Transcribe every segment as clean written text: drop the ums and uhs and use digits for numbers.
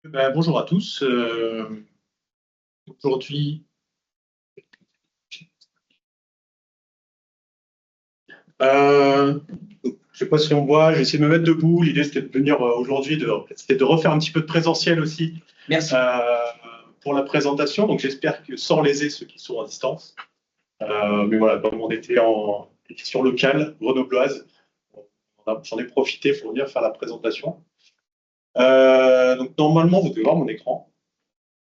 Bonjour à tous. Aujourd'hui, euh, je ne sais pas si on voit, j'ai essayé de me mettre debout. L'idée, c'était de venir aujourd'hui, c'était de refaire un petit peu de présentiel aussi Merci. pour la présentation. Donc, j'espère que sans léser ceux qui sont à distance. Mais voilà, comme on était en édition locale, grenobloise, j'en ai profité pour venir faire la présentation. Donc, normalement, vous devez voir mon écran,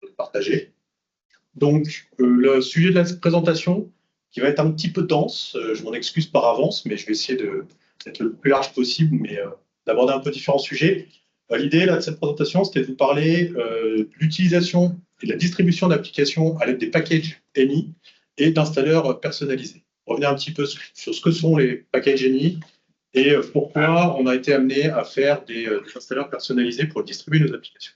je vais le partager. Donc, le sujet de la présentation, qui va être un petit peu dense, je m'en excuse par avance, mais je vais essayer d'être le plus large possible, mais d'aborder un peu différents sujets. L'idée là, de cette présentation, c'était de vous parler de l'utilisation et de la distribution d'applications à l'aide des packages ENI et d'installeurs personnalisés. Revenir un petit peu sur ce que sont les packages ENI et pourquoi on a été amené à faire des installeurs personnalisés pour distribuer nos applications.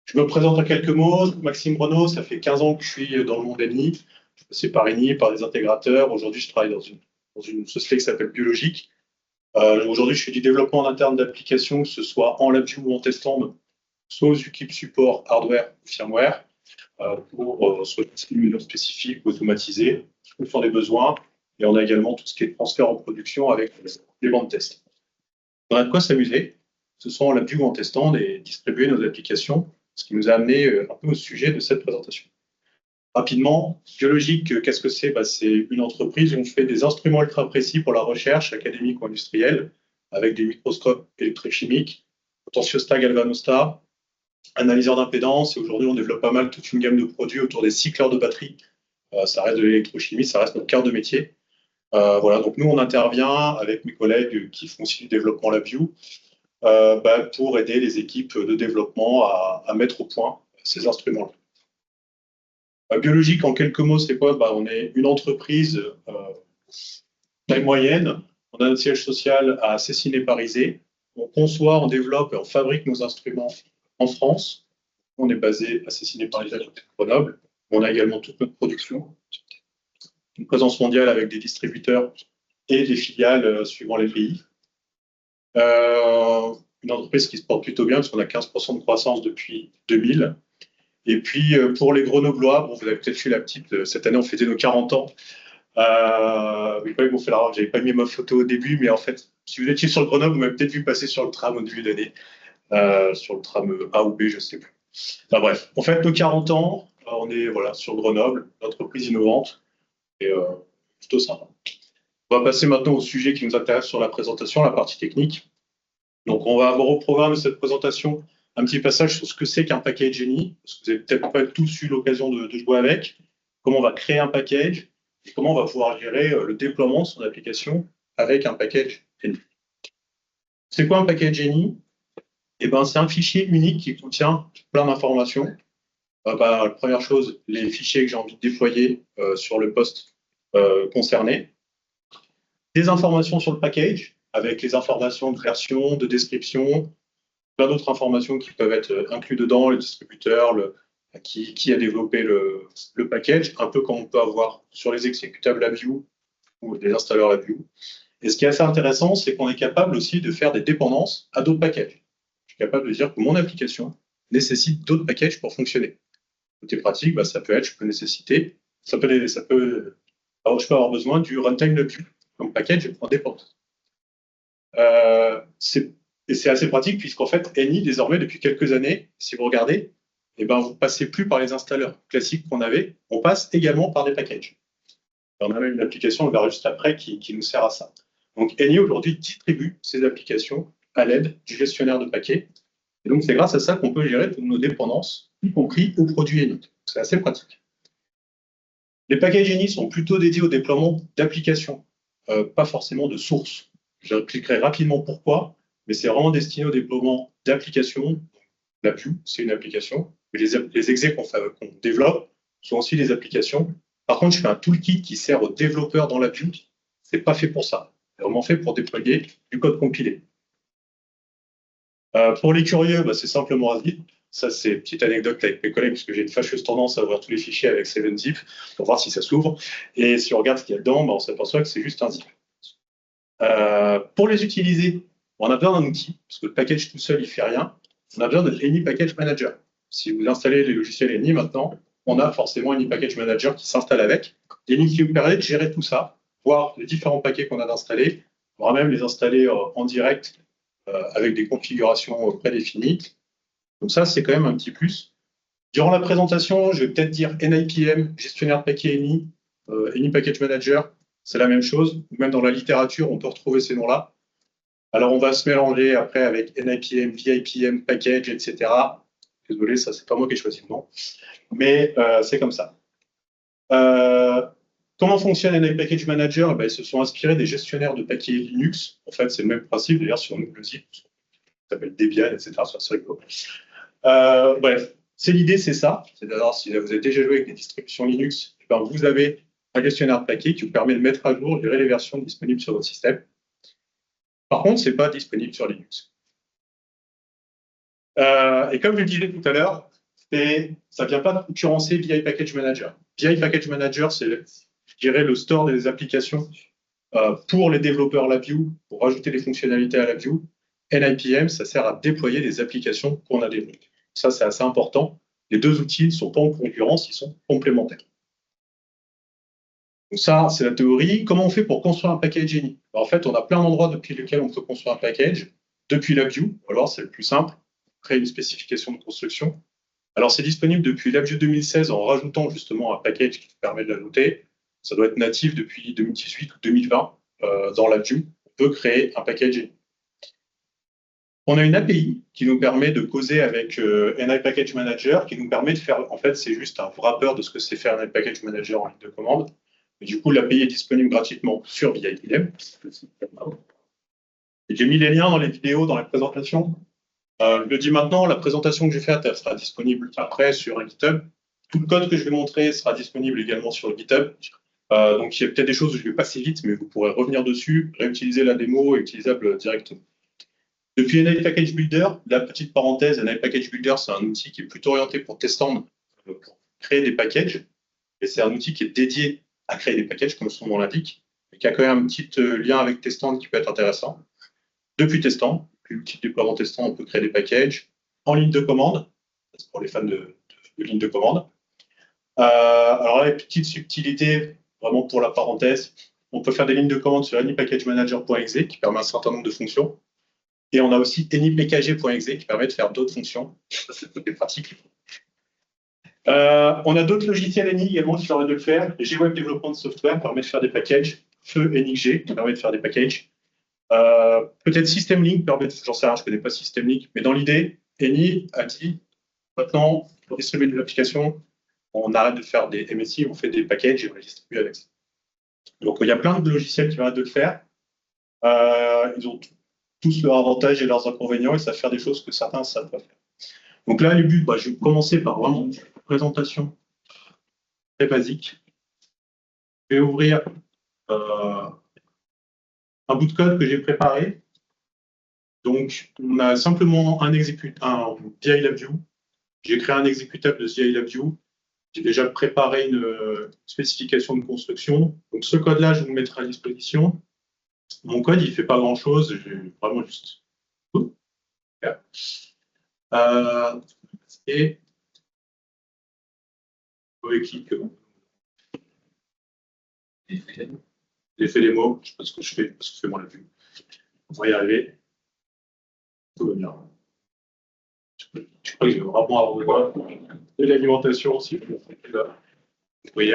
Je me présente en quelques mots. Maxime Renaud, ça fait 15 ans que je suis dans le monde ENI. Je suis passé par ENI, par des intégrateurs. Aujourd'hui, je travaille dans une société qui s'appelle Biologique. Aujourd'hui, je fais du développement en interne d'applications, que ce soit en LabVIEW ou en test-stand, soit aux équipes support hardware ou firmware, pour soit des mesures spécifiques ou automatisées, en fonction des besoins. Et on a également tout ce qui est transfert en production avec les bancs de test. On a de quoi s'amuser. Ce sont en LabVIEW ou en test-stand et distribuer nos applications, ce qui nous a amené un peu au sujet de cette présentation. Rapidement, Biologique, qu'est-ce que c'est? C'est une entreprise où on fait des instruments ultra précis pour la recherche académique ou industrielle, avec des microscopes électrochimiques, potentiostat, galvanostat, analyseurs d'impédance. Et aujourd'hui, on développe pas mal toute une gamme de produits autour des cycleurs de batterie. Ça reste de l'électrochimie, ça reste notre cœur de métier. Voilà, donc nous, on intervient avec mes collègues qui font aussi du développement LabVIEW pour aider les équipes de développement à mettre au point ces instruments-là. Biologique, en quelques mots, c'est quoi? On est une entreprise taille moyenne. On a notre siège social à Cessiné-Parisé. On conçoit, on développe et on fabrique nos instruments en France. On est basé à Cessiné-Parisé, à côté de Grenoble. On a également toute notre production. Une présence mondiale avec des distributeurs et des filiales suivant les pays. Une entreprise qui se porte plutôt bien, parce qu'on a 15% de croissance depuis 2000. Et puis, pour les Grenoblois, bon, vous avez peut-être vu la petite, cette année, on fêtait nos 40 ans. Oui, pas fait la j'avais pas mis ma photo au début, mais en fait, si vous étiez sur le Grenoble, vous m'avez peut-être vu passer sur le tram au début d'année, sur le tram A ou B, je sais plus. Enfin, bref, on fête nos 40 ans, on est voilà, sur Grenoble, une entreprise innovante, et plutôt sympa. On va passer maintenant au sujet qui nous intéresse sur la présentation, la partie technique. Donc, on va avoir au programme de cette présentation un petit passage sur ce que c'est qu'un package ENI, parce que vous n'avez peut-être pas tous eu l'occasion de jouer avec, comment on va créer un package, et comment on va pouvoir gérer le déploiement de son application avec un package ENI. C'est quoi un package ENI? C'est un fichier unique qui contient plein d'informations. La première chose, les fichiers que j'ai envie de déployer sur le poste concerné. Des informations sur le package, avec les informations de version, de description, plein d'autres informations qui peuvent être inclus dedans, le distributeur, qui a développé le package, un peu comme on peut avoir sur les exécutables LabVIEW ou les installeurs LabVIEW. Et ce qui est assez intéressant, c'est qu'on est capable aussi de faire des dépendances à d'autres packages. Je suis capable de dire que mon application nécessite d'autres packages pour fonctionner. Côté pratique, ça peut être, je peux avoir besoin du runtime LabVIEW comme package en dépendance. Et c'est assez pratique puisqu'en fait, ENI, désormais, depuis quelques années, si vous regardez, vous ne passez plus par les installeurs classiques qu'on avait, on passe également par des packages. Et on a même une application, on verra juste après, qui nous sert à ça. Donc ENI, aujourd'hui, distribue ses applications à l'aide du gestionnaire de paquets. Et donc, c'est grâce à ça qu'on peut gérer toutes nos dépendances, y compris aux produits ENI. C'est assez pratique. Les packages ENI sont plutôt dédiés au déploiement d'applications, pas forcément de sources. J'expliquerai rapidement pourquoi, mais c'est vraiment destiné au déploiement d'applications. LabVIEW, c'est une application. Mais les exés qu'on développe sont aussi des applications. Par contre, je fais un toolkit qui sert aux développeurs dans LabVIEW. Ce n'est pas fait pour ça. C'est vraiment fait pour déployer du code compilé. Pour les curieux, c'est simplement Rasgit. Ça, c'est une petite anecdote avec mes collègues, parce que j'ai une fâcheuse tendance à ouvrir tous les fichiers avec 7-zip pour voir si ça s'ouvre. Et si on regarde ce qu'il y a dedans, on s'aperçoit que c'est juste un zip. Pour les utiliser, on a besoin d'un outil, parce que le package tout seul, il ne fait rien. on a besoin de Any Package Manager. Si vous installez les logiciels Any maintenant, on a forcément Any Package Manager qui s'installe avec. Any qui vous permet de gérer tout ça, voir les différents paquets qu'on a d'installer, voire même les installer en direct avec des configurations prédéfinies. Donc ça, c'est quand même un petit plus. Durant la présentation, je vais peut-être dire NIPM, gestionnaire de paquets Any, Any Package Manager, c'est la même chose. Même dans la littérature, on peut retrouver ces noms-là. Alors, on va se mélanger après avec NIPM, VIPM, Package, etc. Désolé, ça, c'est pas moi qui ai choisi le nom. Mais c'est comme ça. Comment fonctionne NI Package Manager? Ils se sont inspirés des gestionnaires de paquets Linux. En fait, c'est le même principe. D'ailleurs, sur le site, ça s'appelle Debian, etc. C'est rigolo. Bref, l'idée, c'est ça. C'est d'ailleurs, si vous avez déjà joué avec des distributions Linux, vous avez un gestionnaire de paquets qui vous permet de mettre à jour, gérer les versions disponibles sur votre système. Par contre, ce n'est pas disponible sur Linux. Et comme je le disais tout à l'heure, ça ne vient pas de concurrencer VI Package Manager. VI Package Manager, c'est, je dirais, le store des applications pour les développeurs LabVIEW, pour rajouter des fonctionnalités à LabVIEW. NIPM, ça sert à déployer des applications qu'on a développées. Ça, c'est assez important. Les deux outils ne sont pas en concurrence, ils sont complémentaires. Donc ça, c'est la théorie. Comment on fait pour construire un package Any? En fait, on a plein d'endroits depuis lesquels on peut construire un package. Depuis LabVIEW, alors c'est le plus simple, créer une spécification de construction. Alors, c'est disponible depuis LabVIEW 2016 en rajoutant justement un package qui permet de l'ajouter. Ça doit être natif depuis 2018 ou 2020 dans LabVIEW. On peut créer un package Any. On a une API qui nous permet de causer avec NI Package Manager, qui nous permet de faire, en fait, c'est juste un wrapper de ce que c'est faire NI Package Manager en ligne de commande. Et du coup, l'API est disponible gratuitement sur VIPM. J'ai mis les liens dans les vidéos, dans la présentation. Je le dis maintenant, la présentation que j'ai faite, elle sera disponible après sur GitHub. Tout le code que je vais montrer sera disponible également sur GitHub. Donc, il y a peut-être des choses où je vais passer vite, mais vous pourrez revenir dessus, réutiliser la démo et utilisable directement. Depuis NI Package Builder, la petite parenthèse, NI Package Builder, c'est un outil qui est plutôt orienté pour Testand, pour créer des packages. Et c'est un outil qui est dédié à créer des packages, comme son nom l'indique, et qui a quand même un petit lien avec Testand qui peut être intéressant. Depuis Testand, depuis l'outil de déploiement Testand, on peut créer des packages en ligne de commande, c'est pour les fans de ligne de commande. Alors là, les petites subtilités, vraiment pour la parenthèse, on peut faire des lignes de commande sur anypackagemanager.exe qui permet un certain nombre de fonctions. Et on a aussi anypkg.exe qui permet de faire d'autres fonctions. Ça, c'est côté pratique. On a d'autres logiciels Any également qui permettent de le faire. GWeb Development Software permet de faire des packages. Feu NXG qui permet de faire des packages. Peut-être SystemLink permet, j'en sais rien, je ne connais pas SystemLink, mais dans l'idée, Any a dit maintenant, pour distribuer de l'application, on arrête de faire des MSI, on fait des packages et on les distribue avec ça. Donc il y a plein de logiciels qui permettent de le faire. Ils ont tous leurs avantages et leurs inconvénients et savent faire des choses que certains ne savent pas faire. Donc là, les buts, je vais commencer par vraiment une présentation très basique. Je vais ouvrir un bout de code que j'ai préparé. Donc, on a simplement un VI LabVIEW. J'ai créé un exécutable de VI LabVIEW. J'ai déjà préparé une spécification de construction. Donc, ce code-là, je vous le mettrai à disposition. Mon code, il ne fait pas grand-chose. J'ai vraiment juste... et clic. J'ai fait les mots, je sais pas ce que je fais, parce que je fais moi la vue. On va y arriver. Tout va bien. Je crois que je vais vraiment avoir besoin de l'alimentation aussi. Oui.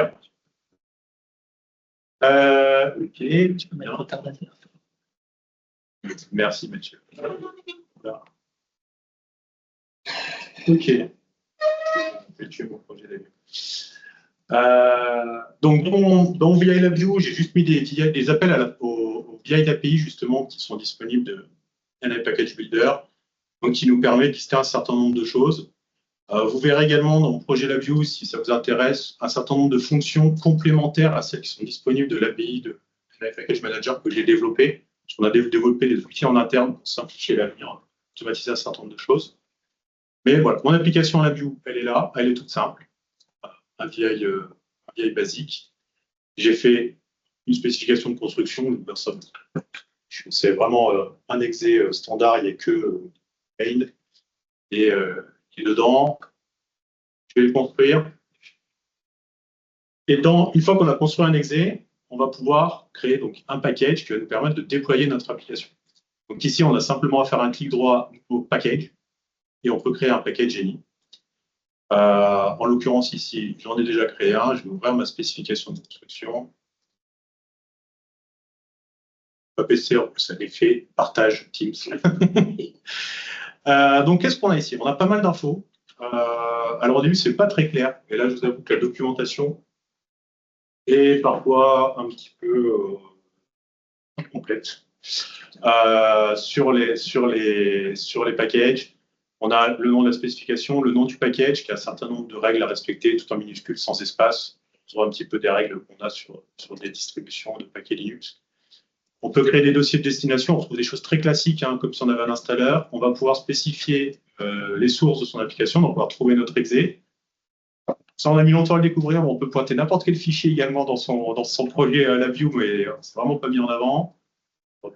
Ok. Tu peux mettre retardateur. Merci, Mathieu. Voilà. Ok. Je vais tuer mon projet d'ailleurs. Donc, dans VI LabVIEW, j'ai juste mis des appels aux VI API, justement, qui sont disponibles de NI Package Builder, donc qui nous permet de lister un certain nombre de choses. Vous verrez également dans mon projet LabVIEW, si ça vous intéresse, un certain nombre de fonctions complémentaires à celles qui sont disponibles de l'API de NI Package Manager que j'ai développé. On a développé des outils en interne pour simplifier l'avenir, automatiser un certain nombre de choses. Mais voilà, mon application LabVIEW, elle est là, elle est toute simple. Un VI basique. J'ai fait une spécification de construction. C'est vraiment un exé standard, il n'y a que main. et dedans, je vais le construire. Et une fois qu'on a construit un exe, on va pouvoir créer donc un package qui va nous permettre de déployer notre application. Donc ici, on a simplement à faire un clic droit au package et on peut créer un package Genie. En l'occurrence ici, j'en ai déjà créé un. Je vais ouvrir ma spécification de construction. PC, ça les fait, partage Teams. Donc, qu'est-ce qu'on a ici? On a pas mal d'infos. Alors, au début, c'est pas très clair. Et là, je vous avoue que la documentation est parfois un petit peu incomplète. Sur les packages, on a le nom de la spécification, le nom du package, qui a un certain nombre de règles à respecter, tout en minuscules, sans espace. On voit un petit peu des règles qu'on a sur des distributions de paquets Linux. On peut créer des dossiers de destination, on trouve des choses très classiques, hein, comme si on avait un installeur. On va pouvoir spécifier les sources de son application, donc on va retrouver notre exe. Ça, on a mis longtemps à le découvrir, mais on peut pointer n'importe quel fichier également dans son projet LabVIEW, mais c'est vraiment pas mis en avant.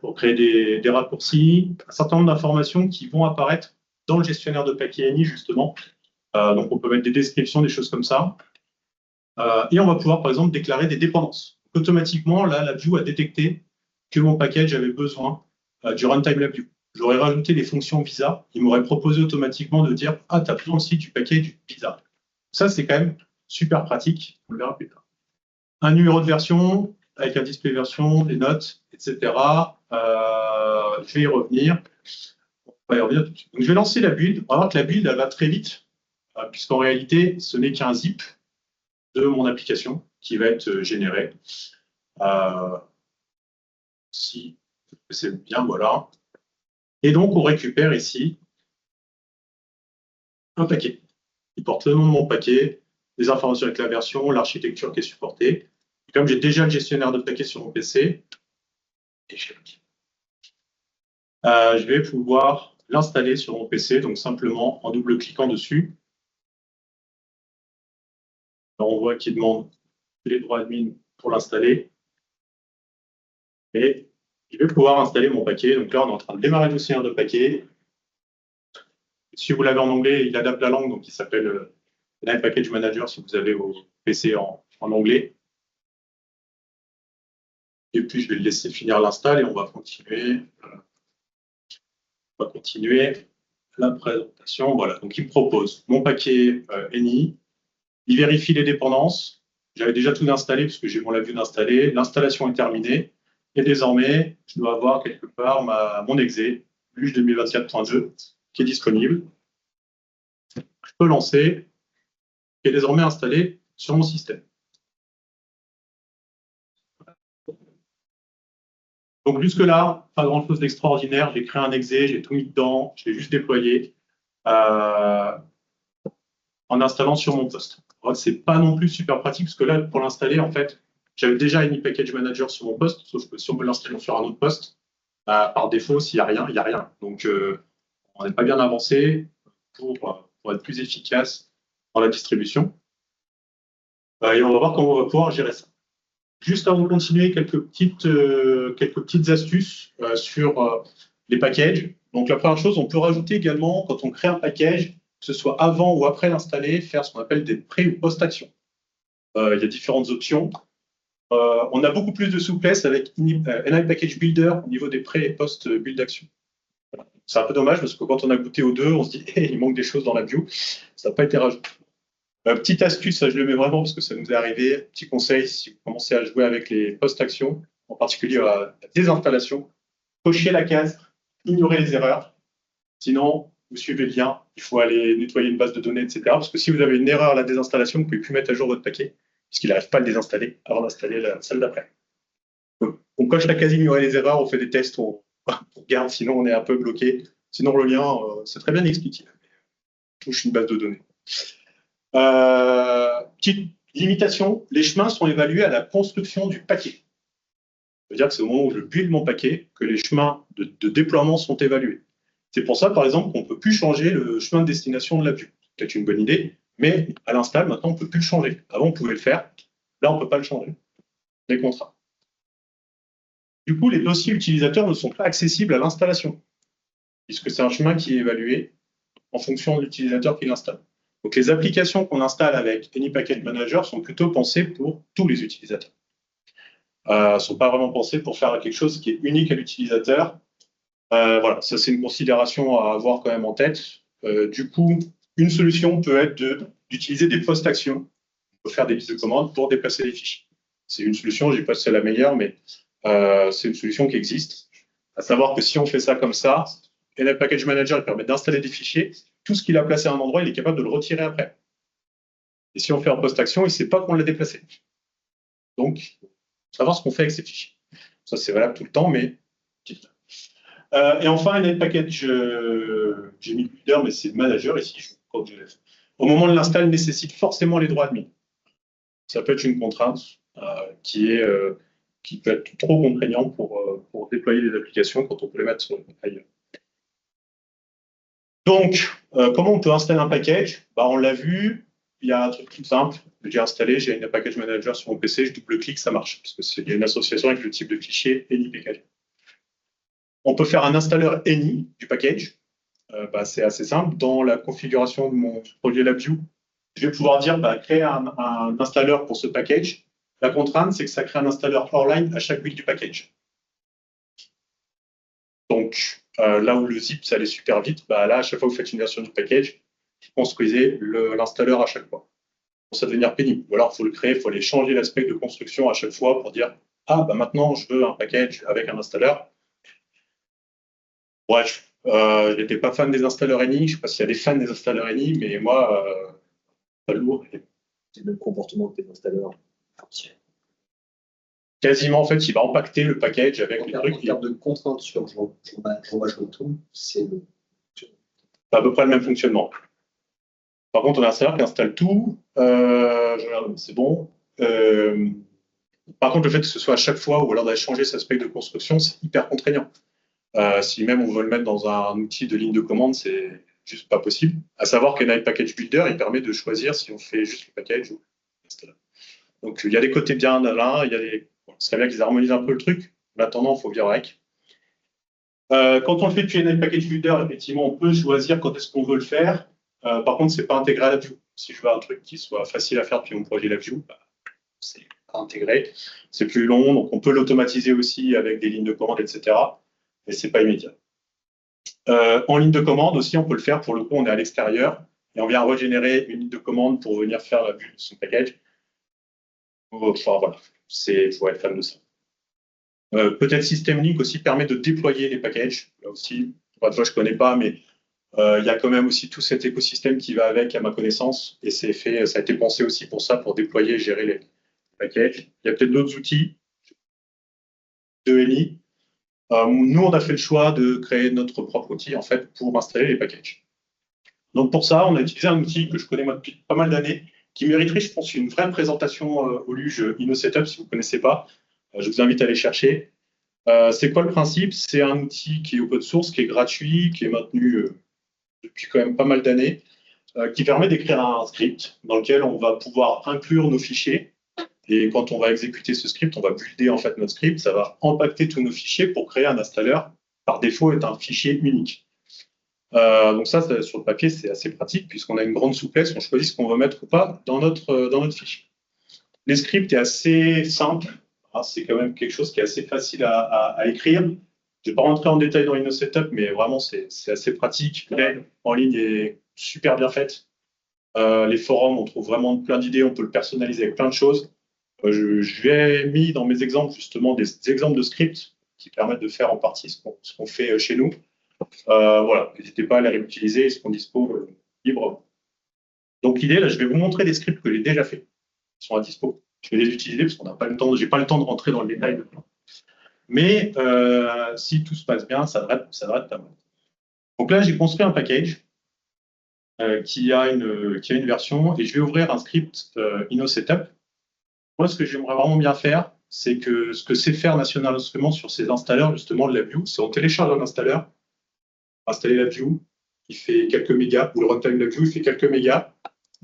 Pour créer des raccourcis, un certain nombre d'informations qui vont apparaître dans le gestionnaire de paquets ANI, justement. Donc, on peut mettre des descriptions, des choses comme ça. Et on va pouvoir, par exemple, déclarer des dépendances. Donc, automatiquement, là, LabVIEW a détecté que mon package avait besoin du runtime LabVIEW. J'aurais rajouté les fonctions Visa. Il m'aurait proposé automatiquement de dire « Ah, tu as besoin aussi du package Visa ». Ça, c'est quand même super pratique. On le verra plus tard. Un numéro de version avec un display version, des notes, etc. Je vais y revenir. On va y revenir tout de suite. Donc, je vais lancer la build. On va voir que la build, elle va très vite, puisqu'en réalité, ce n'est qu'un zip de mon application qui va être généré. Si c'est bien, voilà. Et donc, on récupère ici un paquet. Il porte le nom de mon paquet, les informations avec la version, l'architecture qui est supportée. Et comme j'ai déjà le gestionnaire de paquets sur mon PC, je vais pouvoir l'installer sur mon PC, donc simplement en double-cliquant dessus. Alors, on voit qu'il demande les droits admin pour l'installer. Et je vais pouvoir installer mon paquet. Donc là, on est en train de démarrer le gestionnaire de paquets. Si vous l'avez en anglais, il adapte la langue, donc il s'appelle Live Package Manager si vous avez vos PC en anglais. Et puis, je vais le laisser finir l'install et on va continuer. La présentation. Voilà, donc il me propose mon paquet ENI. Il vérifie les dépendances. J'avais déjà tout installé puisque j'ai mon LabVIEW d'installer. L'installation est terminée. Et désormais, je dois avoir quelque part mon exe, Luge 2024.2, qui est disponible. Je peux lancer, qui est désormais installé sur mon système. Donc jusque-là, pas grand-chose d'extraordinaire. J'ai créé un exe, j'ai tout mis dedans, je l'ai juste déployé en installant sur mon poste. C'est pas non plus super pratique parce que là, pour l'installer, en fait, j'avais déjà ANI Package Manager sur mon poste, sauf que si on veut l'installer sur un autre poste, par défaut, s'il n'y a rien, il n'y a rien. Donc, on n'est pas bien avancé pour être plus efficace dans la distribution. Et on va voir comment on va pouvoir gérer ça. Juste avant de continuer, quelques petites astuces sur les packages. Donc, la première chose, on peut rajouter également, quand on crée un package, que ce soit avant ou après l'installer, faire ce qu'on appelle des pré- ou post-actions. Il y a différentes options. On a beaucoup plus de souplesse avec NI Package Builder au niveau des pré- et post-build actions. C'est un peu dommage parce que quand on a goûté aux deux, on se dit hey, il manque des choses dans la view. Ça n'a pas été rajouté. Petite astuce, ça je le mets vraiment parce que ça nous est arrivé. Petit conseil, si vous commencez à jouer avec les post-actions, en particulier la désinstallation, cochez la case, ignorez les erreurs. Sinon, vous suivez le lien, il faut aller nettoyer une base de données, etc. Parce que si vous avez une erreur à la désinstallation, vous ne pouvez plus mettre à jour votre paquet, puisqu'il n'arrive pas à le désinstaller avant d'installer celle d'après. Donc, on coche la case, ignorer les erreurs, on fait des tests, on regarde, sinon on est un peu bloqué. Sinon, le lien, c'est très bien expliqué. On touche une base de données. Petite limitation, les chemins sont évalués à la construction du paquet. Ça veut dire que c'est au moment où je build mon paquet que les chemins de déploiement sont évalués. C'est pour ça, par exemple, qu'on ne peut plus changer le chemin de destination de la vue. C'est peut-être une bonne idée, mais à l'install, maintenant, on ne peut plus le changer. Avant, on pouvait le faire. Là, on ne peut pas le changer. Les contrats. Du coup, les dossiers utilisateurs ne sont pas accessibles à l'installation, puisque c'est un chemin qui est évalué en fonction de l'utilisateur qui l'installe. Donc, les applications qu'on installe avec Any Package Manager sont plutôt pensées pour tous les utilisateurs. Ne sont pas vraiment pensées pour faire quelque chose qui est unique à l'utilisateur. Voilà, ça c'est une considération à avoir quand même en tête. Du coup, une solution peut être d'utiliser des post-actions pour faire des listes de commandes pour déplacer les fichiers. C'est une solution, je ne dis pas que c'est la meilleure, mais c'est une solution qui existe. À savoir que si on fait ça comme ça, Any Package Manager il permet d'installer des fichiers. Tout ce qu'il a placé à un endroit, il est capable de le retirer après. Et si on fait en post-action, il ne sait pas qu'on l'a déplacé. Donc, il faut savoir ce qu'on fait avec ces fichiers. Ça, c'est valable tout le temps, mais... et enfin, Any Package, j'ai mis Builder, mais c'est Manager ici, je crois que je l'ai fait. Au moment de l'install, nécessite forcément les droits admin. Ça peut être une contrainte qui peut être trop contraignante pour déployer les applications quand on peut les mettre ailleurs. Donc, comment on peut installer un package? On l'a vu, il y a un truc tout simple. J'ai installé, j'ai une package manager sur mon PC, je double-clique, ça marche, parce qu'il y a une association avec le type de fichier Any Package. On peut faire un installeur Any du package. C'est assez simple. Dans la configuration de mon projet LabVIEW, je vais pouvoir dire créer un installeur pour ce package. La contrainte, c'est que ça crée un installeur hors line à chaque build du package. Donc, là où le zip, ça allait super vite, là, à chaque fois que vous faites une version du package, vous construisez l'installeur à chaque fois. Pour ça devenir pénible. Ou alors, il faut le créer, il faut aller changer l'aspect de construction à chaque fois pour dire « Ah, maintenant, je veux un package avec un installeur. » Bref, je n'étais pas fan des installeurs Any. Je ne sais pas s'il y a des fans des installeurs Any, mais moi, pas lourd. C'est le même comportement que les installeurs. Quasiment, en fait, il va impacter le package avec les trucs. En termes de contraintes sur je tout, c'est à peu près le même fonctionnement. Par contre, on a un installeur qui installe tout. Je regarde, c'est bon. Par contre, le fait que ce soit à chaque fois ou alors d'aller changer cet aspect de construction, c'est hyper contraignant. Si même on veut le mettre dans un outil de ligne de commande, c'est juste pas possible. À savoir qu'un Package Builder, il permet de choisir si on fait juste le package ou l'installeur. Donc, il y a des côtés bien là, il y a des... ce serait bien qu'ils harmonisent un peu le truc. En attendant, il faut vivre avec. Quand on le fait depuis un Package Builder, effectivement, on peut choisir quand est-ce qu'on veut le faire. Par contre, c'est pas intégré à la view. Si je veux un truc qui soit facile à faire depuis mon projet LabVIEW, c'est pas intégré. C'est plus long, donc on peut l'automatiser aussi avec des lignes de commande, etc. Mais c'est pas immédiat. En ligne de commande aussi, on peut le faire. Pour le coup, on est à l'extérieur et on vient régénérer une ligne de commande pour venir faire la vue de son package. Enfin, voilà, il faut être fan de ça. Peut-être System Link aussi permet de déployer les packages. Là aussi, je ne connais pas, mais il y a quand même aussi tout cet écosystème qui va avec, à ma connaissance, et ça a été pensé aussi pour ça, pour déployer et gérer les packages. Il y a peut-être d'autres outils de Any. Nous, on a fait le choix de créer notre propre outil, en fait, pour installer les packages. Donc, pour ça, on a utilisé un outil que je connais moi depuis pas mal d'années, qui mériterait, je pense, une vraie présentation au Luge InnoSetup, si vous ne connaissez pas. Je vous invite à aller chercher. C'est quoi le principe? C'est un outil qui est open source, qui est gratuit, qui est maintenu depuis quand même pas mal d'années, qui permet d'écrire un script dans lequel on va pouvoir inclure nos fichiers. Et quand on va exécuter ce script, on va builder en fait notre script, ça va impacter tous nos fichiers pour créer un installeur. Par défaut, est un fichier unique. Donc ça, sur le papier, c'est assez pratique puisqu'on a une grande souplesse, on choisit ce qu'on veut mettre ou pas dans notre fichier. Les scripts est assez simple, c'est quand même quelque chose qui est assez facile à écrire. Je ne vais pas rentrer en détail dans InnoSetup, mais vraiment, c'est assez pratique. L'aide en ligne est super bien faite. Les forums, on trouve vraiment plein d'idées, on peut le personnaliser avec plein de choses. J'ai mis dans mes exemples, justement, des exemples de scripts qui permettent de faire en partie ce qu'on fait chez nous. Voilà, n'hésitez pas à les réutiliser, ils seront dispo libre. Donc l'idée, là, je vais vous montrer des scripts que j'ai déjà faits, qui sont à dispo. Je vais les utiliser parce qu'on n'a pas le temps, j'ai pas le temps de rentrer dans le détail. Mais si tout se passe bien, ça devrait être pas mal. Donc là, j'ai construit un package qui a une version et je vais ouvrir un script InnoSetup. Moi, ce que j'aimerais vraiment bien faire, c'est que ce que sait faire National Instruments sur ses installeurs, justement, de LabVIEW, c'est on télécharge un installeur, installer LabVIEW, il fait quelques mégas, ou le runtime LabVIEW, il fait quelques mégas,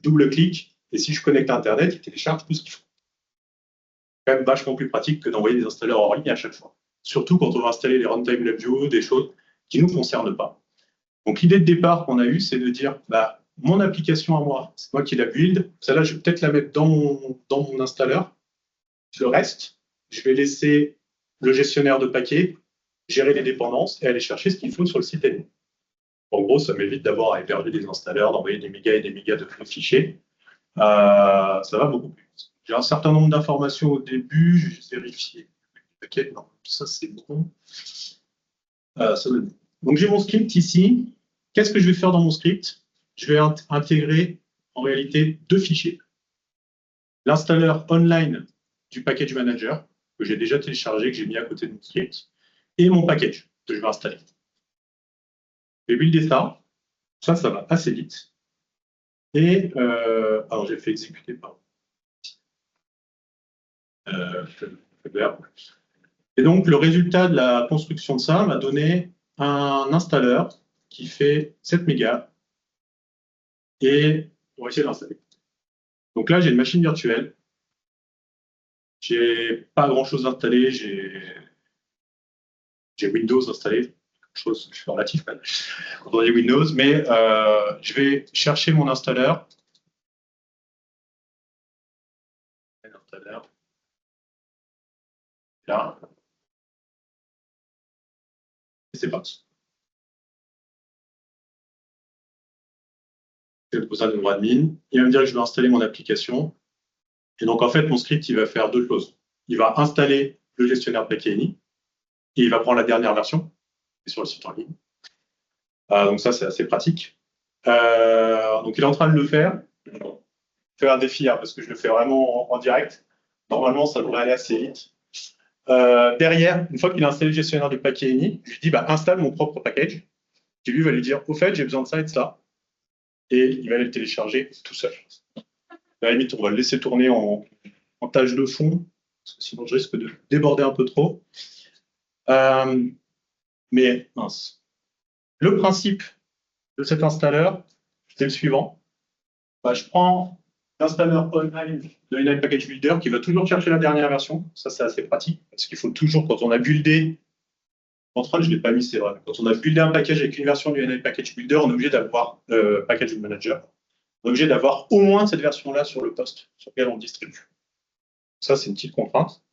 double-clic, et si je connecte à Internet, il télécharge tout ce qu'il faut. C'est quand même vachement plus pratique que d'envoyer des installeurs en ligne à chaque fois. Surtout quand on va installer les runtime LabVIEW, des choses qui ne nous concernent pas. Donc l'idée de départ qu'on a eue, c'est de dire, bah, mon application à moi, c'est moi qui la build. Celle-là, je vais peut-être la mettre dans mon installeur. Le reste, je vais laisser le gestionnaire de paquets gérer les dépendances et aller chercher ce qu'il faut sur le site ennemi. En gros, ça m'évite d'avoir à héberger des installeurs, d'envoyer des mégas et des mégas de fichiers. Ça va beaucoup plus vite. J'ai un certain nombre d'informations au début, je vais juste vérifier. Ok, non, ça c'est bon. Donc j'ai mon script ici. Qu'est-ce que je vais faire dans mon script? Je vais intégrer en réalité deux fichiers. L'installeur online du package manager, que j'ai déjà téléchargé, que j'ai mis à côté de mon script, et mon package que je vais installer. Je vais builder ça. Ça va assez vite. Et alors j'ai fait exécuter par. Et donc le résultat de la construction de ça m'a donné un installeur qui fait 7 mégas. Et on va essayer de l'installer. Donc là, j'ai une machine virtuelle. J'ai pas grand-chose installé. J'ai Windows installé. Quelque chose, je suis relatif quand même, quand on dit Windows. Mais je vais chercher mon installeur. Là. Et c'est parti. Je vais poser un numéro admin. Il va me dire que je vais installer mon application. Et donc, en fait, mon script, il va faire deux choses. Il va installer le gestionnaire PKNI et il va prendre la dernière version sur le site en ligne. Donc ça, c'est assez pratique. Donc, il est en train de le faire. Je vais faire un défi, hein, parce que je le fais vraiment en direct. Normalement, ça devrait aller assez vite. Derrière, une fois qu'il a installé le gestionnaire du PKNI, je lui dis, bah, installe mon propre package, qui lui va lui dire, au fait, j'ai besoin de ça et de ça. Et il va aller le télécharger tout seul. À la limite, on va le laisser tourner en tâche de fond, parce que sinon je risque de déborder un peu trop. Mais mince. Le principe de cet installeur, c'est le suivant. Bah, je prends l'installeur online de Inline Package Builder qui va toujours chercher la dernière version. Ça, c'est assez pratique, parce qu'il faut toujours, quand on a buildé, je ne l'ai pas mis, c'est vrai. Quand on a buildé un package avec une version du Inline Package Builder, on est obligé d'avoir Package Manager. On est obligé d'avoir au moins cette version-là sur le poste sur lequel on distribue. Ça, c'est une petite contrainte.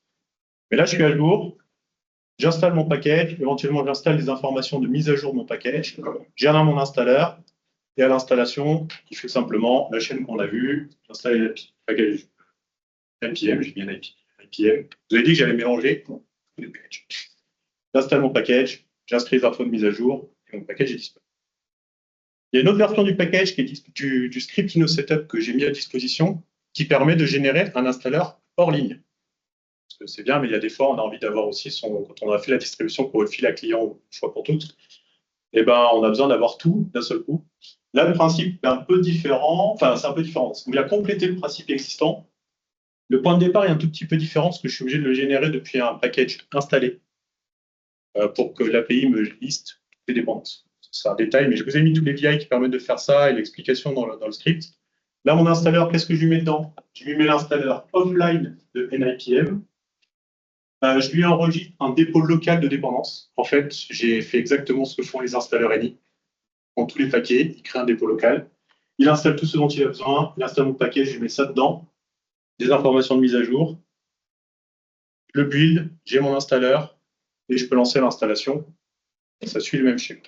Mais là, je suis à jour. J'installe mon package. Éventuellement, j'installe des informations de mise à jour de mon package. J'ai un mon installeur. Et à l'installation, il fait simplement la chaîne qu'on a vue. J'installe le package NPM. J'ai bien NPM. Vous avez dit que j'allais mélanger. J'installe mon package. J'inscris les infos de mise à jour. Et mon package est disponible. Il y a une autre version du package qui est du script InnoSetup que j'ai mis à disposition qui permet de générer un installeur hors ligne. Parce que c'est bien, mais il y a des fois, on a envie d'avoir aussi quand on a fait la distribution pour le fil à client, une fois pour toutes, et ben, on a besoin d'avoir tout d'un seul coup. Là, le principe est un peu différent. Enfin, c'est un peu différent. On vient compléter le principe existant. Le point de départ est un tout petit peu différent parce que je suis obligé de le générer depuis un package installé pour que l'API me liste les dépendances. C'est un détail, mais je vous ai mis tous les VI qui permettent de faire ça et l'explication dans le script. Là, mon installeur, qu'est-ce que je lui mets dedans? Je lui mets l'installeur offline de NIPM. Je lui enregistre un dépôt local de dépendance. En fait, j'ai fait exactement ce que font les installeurs ENI. Dans tous les paquets, il crée un dépôt local. Il installe tout ce dont il a besoin. Il installe mon paquet, je mets ça dedans. Des informations de mise à jour. Je le build, j'ai mon installeur et je peux lancer l'installation. Ça suit le même schéma.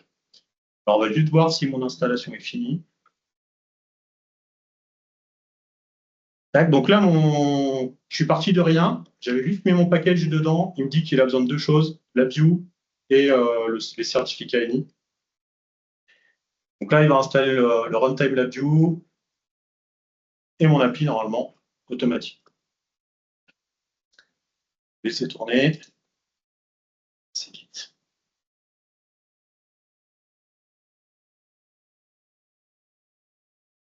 Alors, on va juste voir si mon installation est finie. Tac, donc là, je suis parti de rien. J'avais juste mis mon package dedans. Il me dit qu'il a besoin de deux choses, la view et les certificats ENI. Donc là, il va installer le runtime LabVIEW et mon appli, normalement, automatique. Laissez tourner. C'est vite.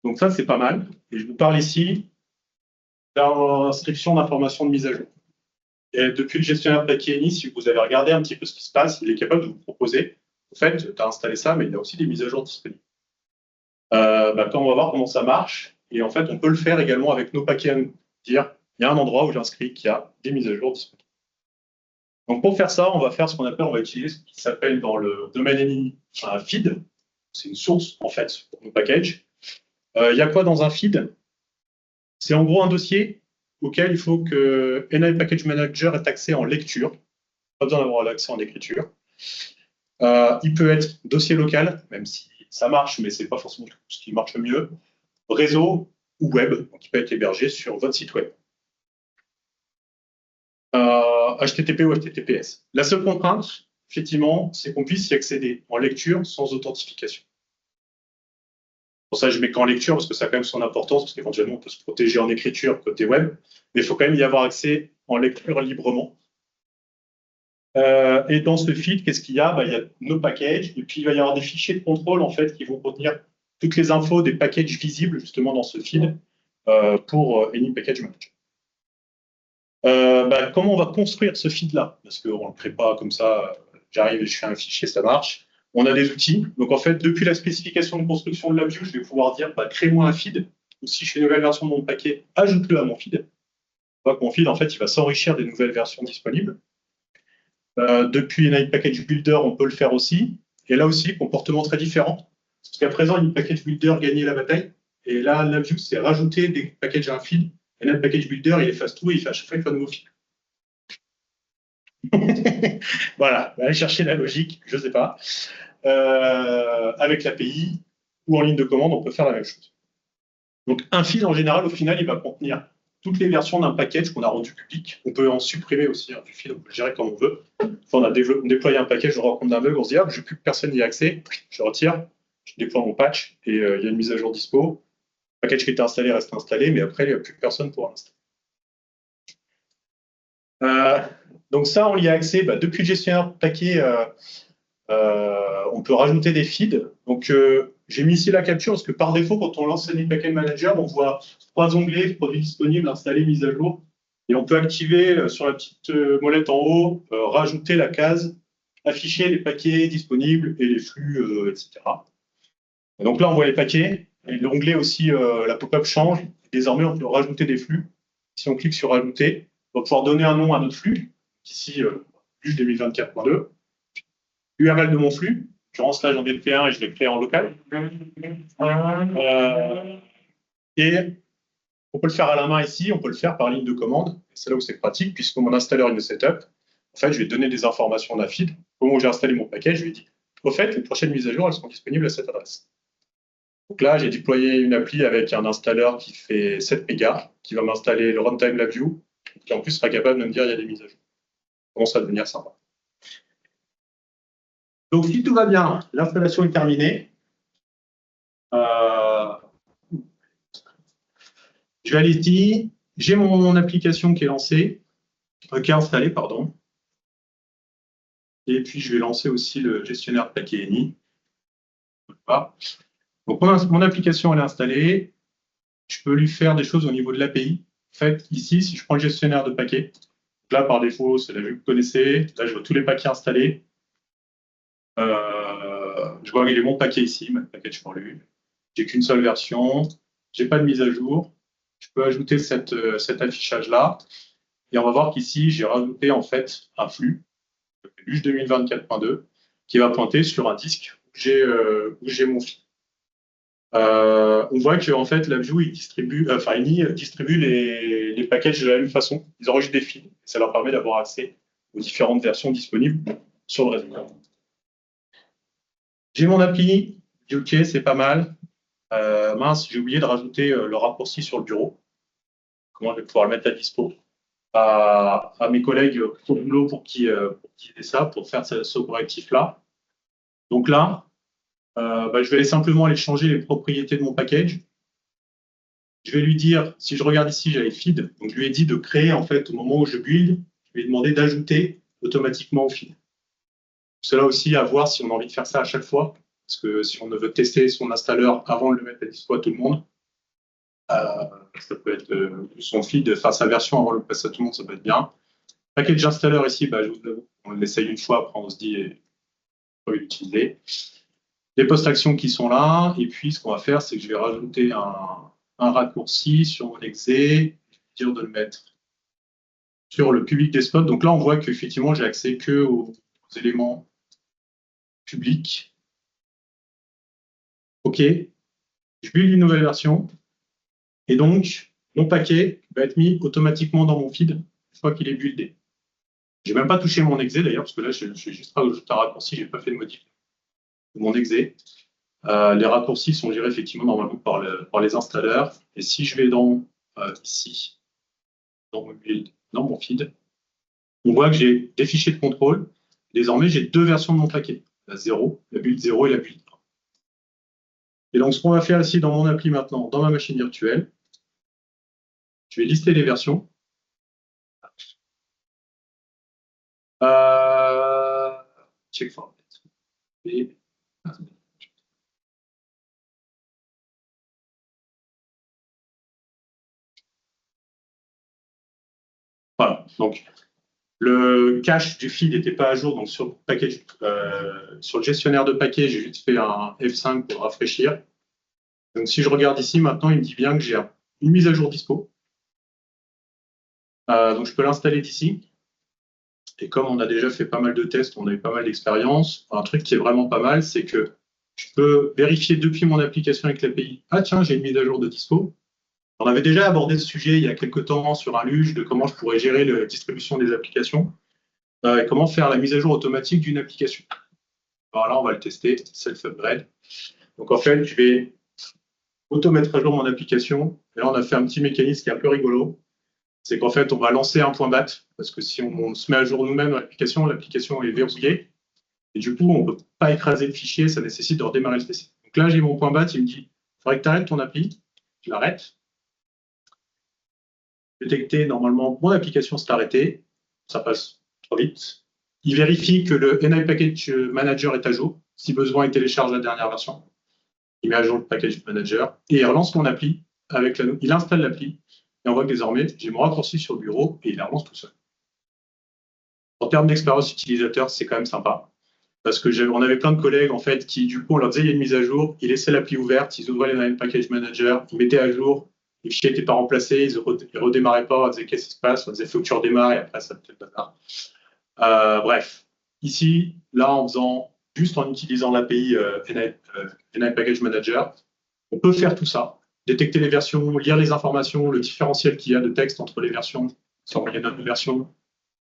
Donc ça, c'est pas mal. Et je vous parle ici d'inscription d'informations de mise à jour. Et depuis le gestionnaire PKNI, si vous avez regardé un petit peu ce qui se passe, il est capable de vous proposer, en fait, tu as installé ça, mais il y a aussi des mises à jour disponibles. Quand on va voir comment ça marche, et en fait, on peut le faire également avec nos paquets à nous. Dire, il y a un endroit où j'inscris qu'il y a des mises à jour disponibles. Donc pour faire ça, on va faire ce qu'on appelle, on va utiliser ce qui s'appelle dans le domaine ENI un feed. c'est une source, en fait, pour nos packages. Il y a quoi dans un feed? C'est en gros un dossier auquel il faut que NI Package Manager ait accès en lecture. Pas besoin d'avoir l'accès en écriture. Il peut être dossier local, même si ça marche, mais c'est pas forcément ce qui marche le mieux. Réseau ou web, donc il peut être hébergé sur votre site web. HTTP ou HTTPS. La seule contrainte, effectivement, c'est qu'on puisse y accéder en lecture sans authentification. Pour ça, je mets qu'en lecture, parce que ça a quand même son importance, parce qu'éventuellement, on peut se protéger en écriture côté web, mais il faut quand même y avoir accès en lecture librement. Et dans ce feed, qu'est-ce qu'il y a? Il y a nos packages, et puis il va y avoir des fichiers de contrôle en fait, qui vont contenir toutes les infos des packages visibles justement dans ce feed pour Any Package Manager. Comment on va construire ce feed-là? Parce qu'on ne le crée pas comme ça, j'arrive et je fais un fichier, ça marche. On a des outils. Donc en fait, depuis la spécification de construction de LabVIEW, je vais pouvoir dire crée-moi un feed, ou si je fais une nouvelle version de mon paquet, ajoute-le à mon feed. On voit que mon feed, en fait, il va s'enrichir des nouvelles versions disponibles. Depuis Init Package Builder, on peut le faire aussi. Et là aussi, comportement très différent. Parce qu'à présent, Init Package Builder gagnait la bataille. Et là, LabVIEW, c'est rajouter des packages à un feed. Et Init Package Builder, il efface tout et il fait à chaque fois un nouveau feed. Voilà, allez chercher la logique, je ne sais pas. Avec l'API ou en ligne de commande, on peut faire la même chose. Donc, un feed, en général, au final, il va contenir toutes les versions d'un package qu'on a rendu public. On peut en supprimer aussi du feed, on peut le gérer comme on veut. Enfin, on a déployé un package de rencontre d'un bug, on se dit, je n'ai plus que personne n'y a accès, je retire, je déploie mon patch et il y a une mise à jour dispo. Le package qui était installé reste installé, mais après, il n'y a plus personne pour l'installer. Donc ça, on y a accès depuis le gestionnaire de paquet. On peut rajouter des feeds. Donc, j'ai mis ici la capture parce que par défaut, quand on lance Any Package Manager, on voit 3 onglets, produits disponibles, installés, mise à jour. Et on peut activer sur la petite molette en haut, rajouter la case, afficher les paquets disponibles et les flux, etc. Et donc là, on voit les paquets. Et l'onglet aussi, la pop-up change. Désormais, on peut rajouter des flux. Si on clique sur Ajouter, on va pouvoir donner un nom à notre flux. Ici, flux 2024.2. URL de mon flux. Je rends là, j'en ai fait un et je l'ai créé en local. Et on peut le faire à la main ici, on peut le faire par ligne de commande. C'est là où c'est pratique, puisque mon installeur in setup, en fait, je vais donner des informations d'un feed. Au moment où j'ai installé mon paquet, je lui dis, au fait, les prochaines mises à jour, elles seront disponibles à cette adresse. Donc là, j'ai déployé une appli avec un installeur qui fait 7 mégas, qui va m'installer le runtime LabVIEW, qui en plus sera capable de me dire il y a des mises à jour. Ça commence à devenir sympa. Donc, si tout va bien, l'installation est terminée. Je vais aller ici. J'ai mon application qui est lancée, qui est installée, pardon. Et puis, je vais lancer aussi le gestionnaire de paquet ENI. Donc, mon application elle est installée. Je peux lui faire des choses au niveau de l'API. En fait, ici, si je prends le gestionnaire de paquets, là, par défaut, c'est la vue que vous connaissez. Là, je vois tous les paquets installés. Je vois qu'il est mon paquet ici, mon package for lui. J'ai qu'une seule version. Je n'ai pas de mise à jour. Je peux ajouter cet affichage-là. Et on va voir qu'ici, j'ai rajouté en fait un flux, le 2024.2, qui va pointer sur un disque où j'ai mon feed. On voit que en fait, LabVIEW distribue les packages de la même façon. Ils enregistrent des feeds. Ça leur permet d'avoir accès aux différentes versions disponibles sur le réseau. J'ai mon appli. Je dis OK, c'est pas mal. Mince, j'ai oublié de rajouter le raccourci sur le bureau. Comment je vais pouvoir le mettre à dispo à mes collègues au boulot pour qu'ils aient ça, pour faire ce correctif-là. Donc là, je vais simplement aller changer les propriétés de mon package. Je vais lui dire, si je regarde ici, j'avais feed. Donc je lui ai dit de créer, en fait, au moment où je build, je lui ai demandé d'ajouter automatiquement au feed. C'est là aussi à voir si on a envie de faire ça à chaque fois. Parce que si on veut tester son installeur avant de le mettre à dispo à tout le monde, ça peut être son feed, enfin sa version avant de le passer à tout le monde, ça peut être bien. Package installer ici, on l'essaye une fois, après on se dit, on va l'utiliser. Les post-actions qui sont là, et puis ce qu'on va faire, c'est que je vais rajouter un raccourci sur mon exe, dire de le mettre sur le public des spots. Donc là, on voit qu'effectivement, j'ai accès que aux éléments publics. OK, je build une nouvelle version. Et donc, mon paquet va être mis automatiquement dans mon feed une fois qu'il est buildé. Je n'ai même pas touché mon exe d'ailleurs, parce que là, je suis juste rajouté un raccourci, je n'ai pas fait de modif de mon exe. Les raccourcis sont gérés effectivement normalement par les installeurs. Et si je vais ici, dans mon build, dans mon feed, on voit que j'ai des fichiers de contrôle. Désormais, j'ai deux versions de mon paquet, la 0, la build 0 et la build 1. Et donc, ce qu'on va faire ici dans mon appli maintenant, dans ma machine virtuelle, je vais lister les versions. Check format. Et... Voilà, donc le cache du feed n'était pas à jour, donc sur le gestionnaire de paquets, j'ai juste fait un F5 pour rafraîchir. Donc si je regarde ici, maintenant, il me dit bien que j'ai une mise à jour dispo. Donc je peux l'installer d'ici. Et comme on a déjà fait pas mal de tests, on a eu pas mal d'expérience, un truc qui est vraiment pas mal, c'est que je peux vérifier depuis mon application avec l'API. Ah tiens, j'ai une mise à jour de dispo. On avait déjà abordé ce sujet il y a quelques temps sur un luge de comment je pourrais gérer la distribution des applications et comment faire la mise à jour automatique d'une application. Alors là, on va le tester, self-upgrade. Donc en fait, je vais auto-mettre à jour mon application. Et là, on a fait un petit mécanisme qui est un peu rigolo. C'est qu'en fait, on va lancer un point bat, parce que si on se met à jour nous-mêmes l'application est verrouillée. Et du coup, on ne peut pas écraser le fichier, ça nécessite de redémarrer le PC. Donc là, j'ai mon point bat, il me dit, il faudrait que tu arrêtes ton appli. Je l'arrête. Détecter, normalement, mon application s'est arrêtée. Ça passe trop vite. Il vérifie que le NI Package Manager est à jour. Si besoin, il télécharge la dernière version. Il met à jour le Package Manager et il relance mon appli. Il installe l'appli. Et on voit que désormais, j'ai mon raccourci sur le bureau et il la relance tout seul. En termes d'expérience utilisateur, c'est quand même sympa. Parce que on avait plein de collègues en fait qui, du coup, on leur disait il y a une mise à jour, ils laissaient l'appli ouverte, ils ouvraient les Package Manager, ils mettaient à jour, les fichiers n'étaient pas remplacés, ils ne redémarraient pas, on disait qu'est-ce qui se passe, on disait faut que tu redémarres et après ça peut-être pas tard. Bref, ici, là, juste en utilisant l'API NI Package Manager, on peut faire tout ça, détecter les versions, lire les informations, le différentiel qu'il y a de texte entre les versions, si on regarde notre version,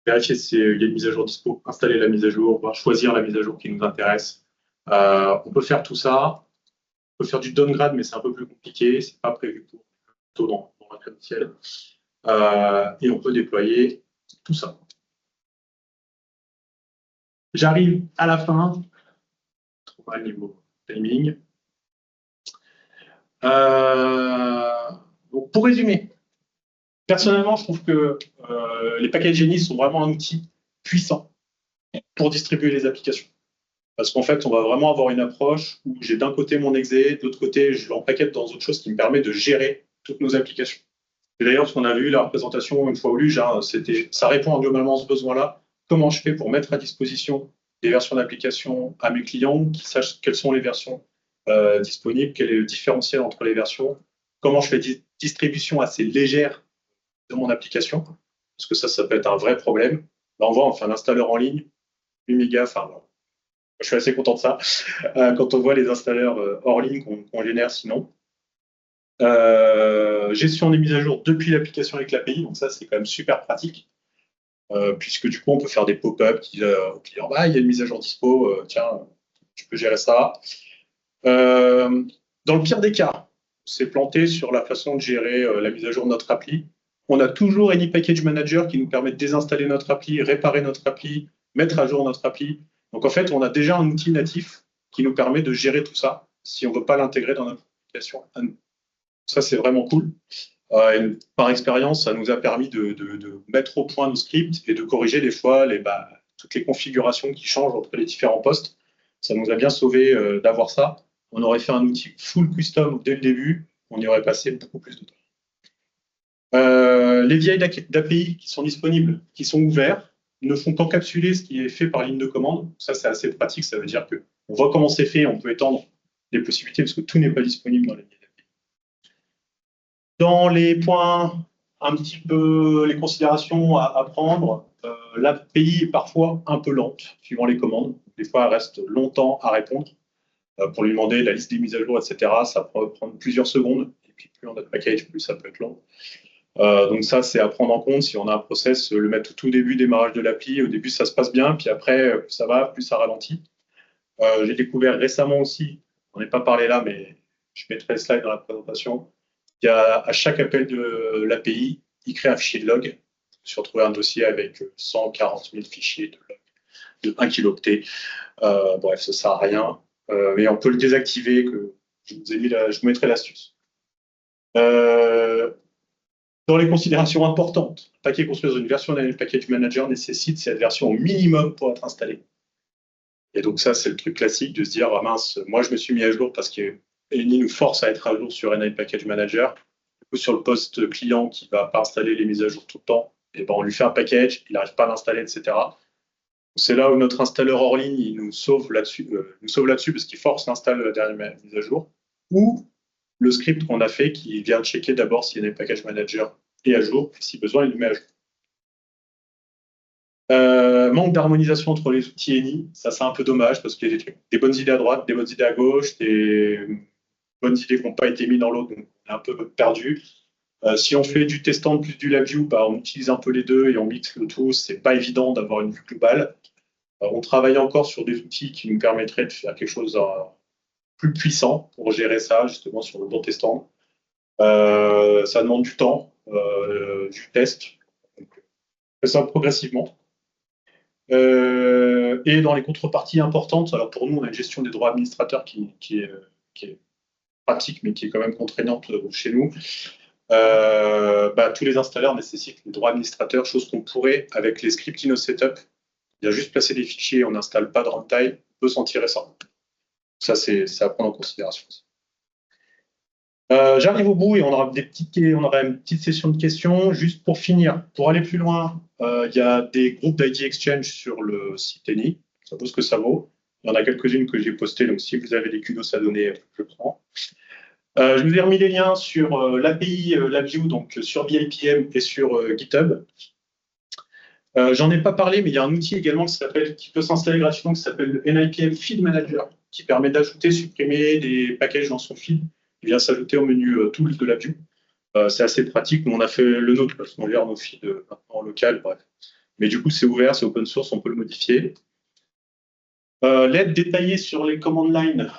vérifier s'il y a une mise à jour dispo, installer la mise à jour, voire choisir la mise à jour qui nous intéresse. On peut faire tout ça. On peut faire du downgrade, mais c'est un peu plus compliqué. C'est pas prévu plutôt dans la présentielle. Et on peut déployer tout ça. J'arrive à la fin. Trop mal niveau timing. Donc pour résumer, personnellement, je trouve que les packages Genie sont vraiment un outil puissant pour distribuer les applications. Parce qu'en fait, on va vraiment avoir une approche où j'ai d'un côté mon exe, de l'autre côté, je l'empaquette dans autre chose qui me permet de gérer toutes nos applications. Et d'ailleurs, ce qu'on a vu, la présentation, une fois au luge, ça répond globalement à ce besoin-là. Comment je fais pour mettre à disposition des versions d'application à mes clients, qui sachent quelles sont les versions disponibles, quel est le différentiel entre les versions, comment je fais distribution assez légère de mon application, parce que ça peut être un vrai problème. Là, on voit, on fait un installeur en ligne, 8 mégas, enfin, je suis assez content de ça, quand on voit les installeurs hors ligne qu'on génère sinon. Gestion des mises à jour depuis l'application avec l'API, donc ça c'est quand même super pratique, puisque du coup on peut faire des pop-up qui au client, il y a une mise à jour dispo, tiens, tu peux gérer ça. Dans le pire des cas, c'est planté sur la façon de gérer la mise à jour de notre appli. On a toujours Any Package Manager qui nous permet de désinstaller notre appli, réparer notre appli, mettre à jour notre appli. Donc en fait, on a déjà un outil natif qui nous permet de gérer tout ça si on ne veut pas l'intégrer dans notre application à nous. Ça, c'est vraiment cool. Par expérience, ça nous a permis de mettre au point nos scripts et de corriger des fois toutes les configurations qui changent entre les différents postes. Ça nous a bien sauvé d'avoir ça. On aurait fait un outil full custom dès le début, on y aurait passé beaucoup plus de temps. Les vieilles d'API qui sont disponibles, qui sont ouverts, ne font qu'encapsuler ce qui est fait par ligne de commande. Ça, c'est assez pratique. Ça veut dire qu'on voit comment c'est fait, on peut étendre les possibilités parce que tout n'est pas disponible dans les vieilles API. Dans les points, un petit peu les considérations à prendre, l'API est parfois un peu lente, suivant les commandes. Des fois, elle reste longtemps à répondre. pour lui demander la liste des mises à jour, etc. Ça peut prendre plusieurs secondes. Et puis, plus on a de package, plus ça peut être long. Donc ça, c'est à prendre en compte. Si on a un process, le mettre au tout début, démarrage de l'appli. Au début, ça se passe bien. Puis après, plus ça va, plus ça ralentit. J'ai découvert récemment aussi, on n'est pas parlé là, mais je mettrai le slide dans la présentation, il y a à chaque appel de l'API, il crée un fichier de log. Je me suis retrouvé un dossier avec 140 000 fichiers de log de 1 kilooctet. Bref, ça ne sert à rien. Mais on peut le désactiver, que je vous mettrai l'astuce. Dans les considérations importantes, un paquet construit dans une version d'Anime Package Manager nécessite cette version au minimum pour être installée. Et donc ça, c'est le truc classique de se dire, ah mince, moi je me suis mis à jour parce que Eni nous force à être à jour sur Anime Package Manager. Du coup, sur le poste client qui ne va pas installer les mises à jour tout le temps, et ben, on lui fait un package, il n'arrive pas à l'installer, etc. C'est là où notre installeur hors ligne il nous sauve là-dessus parce qu'il force l'install de la dernière mise à jour. Ou le script qu'on a fait qui vient checker d'abord si Anime Package Manager est à jour, et si besoin, il le met à jour. Manque d'harmonisation entre les outils Eni, ça c'est un peu dommage parce qu'il y a des bonnes idées à droite, des bonnes idées à gauche, des bonnes idées qui n'ont pas été mises dans l'autre, donc on est un peu perdu. Si on fait du testant plus du LabVIEW, bah, on utilise un peu les deux et on mixe le tout, c'est pas évident d'avoir une vue globale. On travaille encore sur des outils qui nous permettraient de faire quelque chose de plus puissant pour gérer ça, justement sur le bon testant. Ça demande du temps, du test. Donc, on fait ça progressivement. Et dans les contreparties importantes, alors pour nous, on a une gestion des droits administrateurs qui est pratique, mais qui est quand même contraignante chez nous. Tous les installeurs nécessitent les droits administrateurs, chose qu'on pourrait avec les scripts InnoSetup. Il y a juste placer des fichiers, on n'installe pas de runtime, on peut s'en tirer ça. Ça, c'est à prendre en considération. J'arrive au bout et on aura une petite session de questions. Juste pour finir, pour aller plus loin, il y a des groupes d'ID Exchange sur le site Eni. Ça vaut ce que ça vaut. Il y en a quelques-unes que j'ai postées, donc si vous avez des kudos à donner, je prends. Je vous ai remis les liens sur l'API LabVIEW, donc sur BIPM et sur GitHub. J'en ai pas parlé, mais il y a un outil également qui peut s'installer gratuitement, qui s'appelle le NIPM Feed Manager, qui permet d'ajouter, supprimer des packages dans son feed. Il vient s'ajouter au menu Tools de LabVIEW. C'est assez pratique. Nous, on a fait le nôtre parce qu'on gère nos feeds maintenant en local, bref. Mais du coup, c'est ouvert, c'est open source, on peut le modifier. L'aide détaillée sur les command line.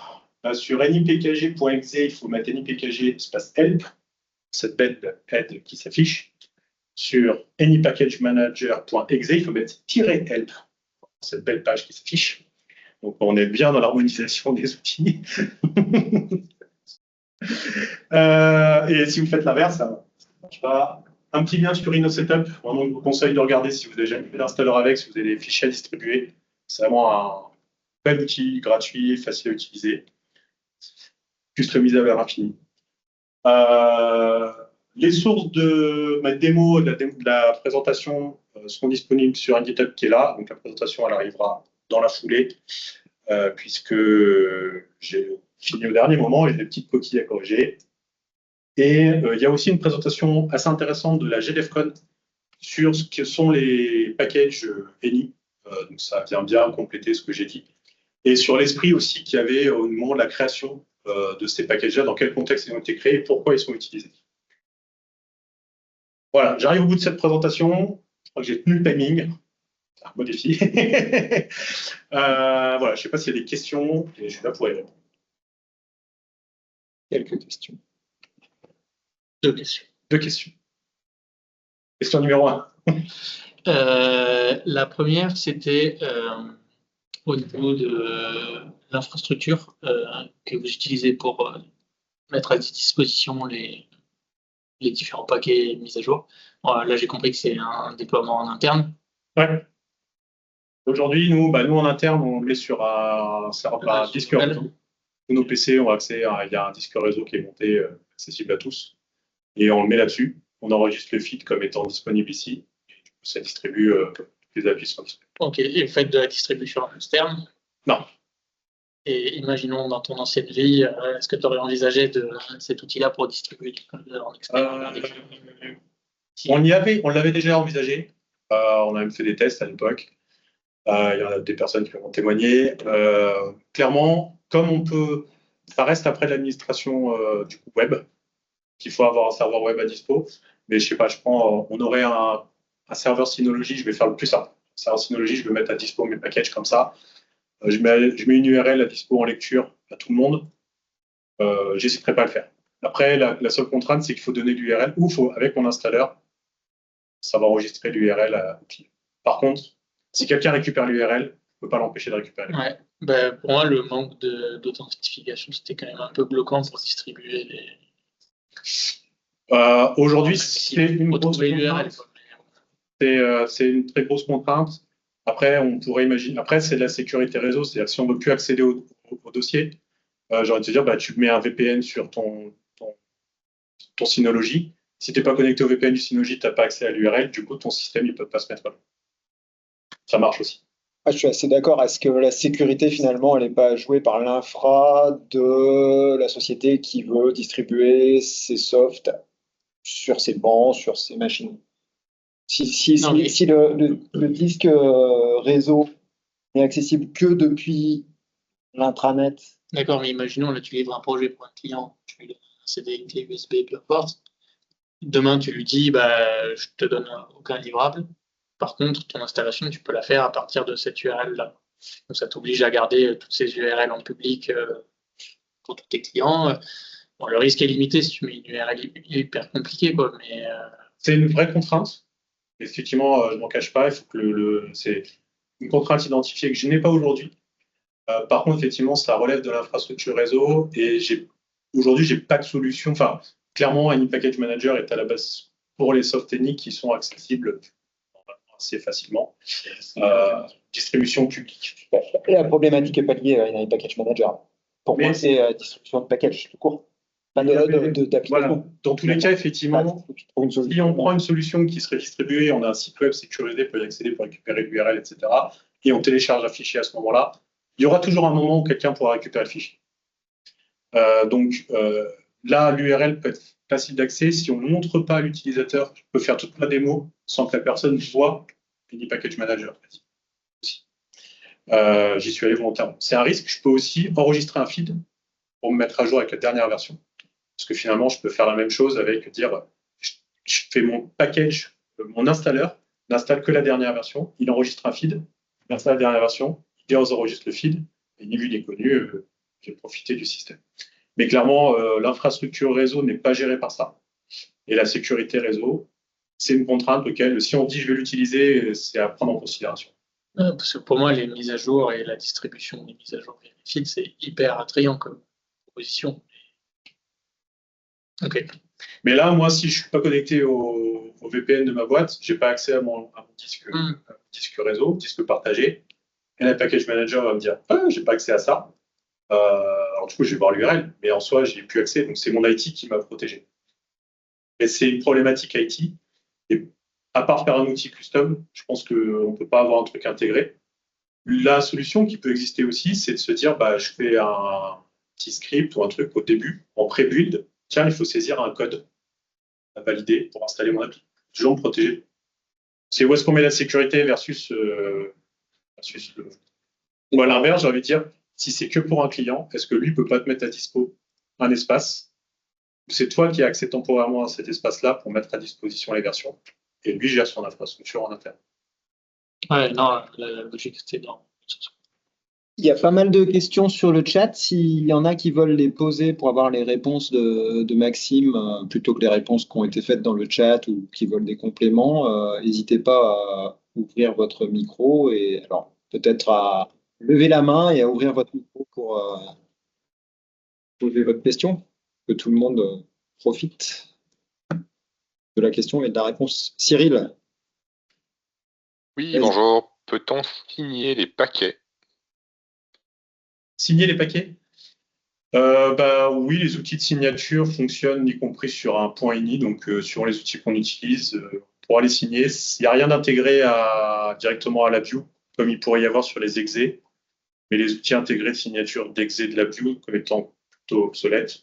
Sur nipkg.exe, il faut mettre nipkg espace help, cette belle aide qui s'affiche. Sur anypackagemanager.exe, il faut mettre -help, cette belle page qui s'affiche. Donc on est bien dans l'harmonisation des outils. Et si vous faites l'inverse, ça marche pas. Un petit lien sur InnoSetup, vraiment je vous conseille de regarder si vous avez jamais fait d'installeur avec, si vous avez des fichiers à distribuer. C'est vraiment un bel outil gratuit, facile à utiliser, customisable à l'infini. Les sources de ma démo, de la présentation seront disponibles sur un GitHub qui est là. Donc la présentation, elle arrivera dans la foulée, puisque j'ai fini au dernier moment, j'ai des petites coquilles à corriger. Et il y a aussi une présentation assez intéressante de la GDEFCON sur ce que sont les packages Eni. Donc ça vient bien compléter ce que j'ai dit. Et sur l'esprit aussi qu'il y avait au moment de la création de ces packages-là, dans quel contexte ils ont été créés et pourquoi ils sont utilisés. Voilà, j'arrive au bout de cette présentation. Je crois que j'ai tenu le timing. Un beau défi. Voilà, je ne sais pas s'il y a des questions et je suis là pour y répondre. Quelques questions. Deux questions. Deux questions. Question numéro 1. La première, c'était au niveau de l'infrastructure que vous utilisez pour mettre à disposition les différents paquets mis à jour. Là, j'ai compris que c'est un déploiement en interne. Ouais. Aujourd'hui, nous en interne, on met sur un disque réseau. Tous nos PC ont accès il y a un disque réseau qui est monté, accessible à tous. Et on le met là-dessus. On enregistre le feed comme étant disponible ici. Et du coup, ça distribue les applis sont disponibles. Ok, et vous faites de la distribution externe? Non. Et imaginons dans ton ancienne vie, est-ce que tu aurais envisagé de cet outil-là pour distribuer en externe? On l'avait déjà envisagé. On a même fait des tests à l'époque. Il y en a des personnes qui vont témoigner. Clairement, comme ça reste après l'administration du coup web, qu'il faut avoir un serveur web à dispo. Mais je sais pas, on aurait un serveur Synology, je vais faire le plus simple. Un serveur Synology, je vais mettre à dispo mes packages comme ça. Je mets une URL à dispo en lecture à tout le monde. J'hésiterai pas à le faire. Après, la seule contrainte, c'est qu'il faut donner l'URL ou avec mon installeur, ça va enregistrer l'URL à client. Par contre, si quelqu'un récupère l'URL, je ne peux pas l'empêcher de récupérer. Ouais. Pour moi, le manque d'authentification, c'était quand même un peu bloquant pour distribuer les. Aujourd'hui, c'est une grosse l'URL. C'est une très grosse contrainte. Après, on pourrait imaginer. Après, c'est de la sécurité réseau, c'est-à-dire si on ne veut plus accéder au dossier, j'ai envie de te dire, tu mets un VPN sur ton Synology. Si tu n'es pas connecté au VPN du Synology, tu n'as pas accès à l'URL, du coup, ton système, il ne peut pas se mettre là. Ça marche aussi. Je suis assez d'accord. Est-ce que la sécurité, finalement, elle n'est pas jouée par l'infra de la société qui veut distribuer ses softs sur ses bancs, sur ses machines? Si le disque réseau n'est accessible que depuis l'intranet. D'accord, mais imaginons, là, tu livres un projet pour un client, tu lui donnes un CD, une clé USB, peu importe. Demain, tu lui dis, je te donne aucun livrable. Par contre, ton installation, tu peux la faire à partir de cette URL-là. Donc, ça t'oblige à garder toutes ces URL en public pour tous tes clients. Bon, le risque est limité si tu mets une URL hyper compliquée, quoi. Mais c'est une vraie contrainte. Effectivement, je m'en cache pas. Il faut que c'est une contrainte identifiée que je n'ai pas aujourd'hui. Par contre, effectivement, ça relève de l'infrastructure réseau et aujourd'hui, j'ai pas de solution. Enfin, clairement, Any Package Manager est à la base pour les softs techniques qui sont accessibles assez facilement. Distribution publique. La problématique n'est pas liée à Any Package Manager. Pour moi, c'est distribution de package tout court. Pas d'application. Voilà. Dans tous les cas, effectivement, si on prend une solution qui serait distribuée, on a un site web sécurisé pour y accéder, pour récupérer l'URL, etc. Et on télécharge un fichier à ce moment-là, il y aura toujours un moment où quelqu'un pourra récupérer le fichier. Là, l'URL peut être facile d'accès. Si on ne montre pas à l'utilisateur, je peux faire toute ma démo sans que la personne voit Any Package Manager. J'y suis allé volontairement. C'est un risque. Je peux aussi enregistrer un feed pour me mettre à jour avec la dernière version. Parce que finalement, je peux faire la même chose avec dire, je fais mon package, mon installeur n'installe que la dernière version, il enregistre un feed, il installe la dernière version, il enregistre le feed, et ni vu ni connu, j'ai profité du système. Mais clairement, l'infrastructure réseau n'est pas gérée par ça. Et la sécurité réseau, c'est une contrainte auquel, si on dit je vais l'utiliser, c'est à prendre en considération. Parce que pour moi, les mises à jour et la distribution des mises à jour via les feeds, c'est hyper attrayant comme proposition. Ok. Mais là, moi, si je ne suis pas connecté au VPN de ma boîte, je n'ai pas accès à mon disque réseau, disque partagé. Et la package manager va me dire j'ai pas accès à ça. Alors du coup, je vais voir l'URL, mais en soi, j'ai plus accès. Donc c'est mon IT qui m'a protégé. Et c'est une problématique IT. Et à part faire un outil custom, je pense qu'on ne peut pas avoir un truc intégré. La solution qui peut exister aussi, c'est de se dire je fais un petit script ou un truc au début, en pré-build. Tiens, il faut saisir un code à valider pour installer mon appli. Toujours me protéger. C'est où est-ce qu'on met la sécurité versus ou à l'inverse, j'ai envie de dire, si c'est que pour un client, est-ce que lui peut pas te mettre à dispo un espace? C'est toi qui as accès temporairement à cet espace-là pour mettre à disposition les versions. Et lui gère son infrastructure en interne. Ouais, non, la logique, c'était dans. Il y a pas mal de questions sur le chat. S'il y en a qui veulent les poser pour avoir les réponses de Maxime, plutôt que les réponses qui ont été faites dans le chat ou qui veulent des compléments, n'hésitez pas à ouvrir votre micro et alors peut-être à lever la main et à ouvrir votre micro pour poser votre question, que tout le monde profite de la question et de la réponse. Cyril. Oui, bonjour. Peut-on signer les paquets? Signer les paquets? Oui, les outils de signature fonctionnent, y compris sur un point .ini, donc sur les outils qu'on utilise pour aller signer. Il n'y a rien d'intégré directement à LabVIEW, comme il pourrait y avoir sur les exés, mais les outils intégrés de signature d'exé de LabVIEW comme étant plutôt obsolètes.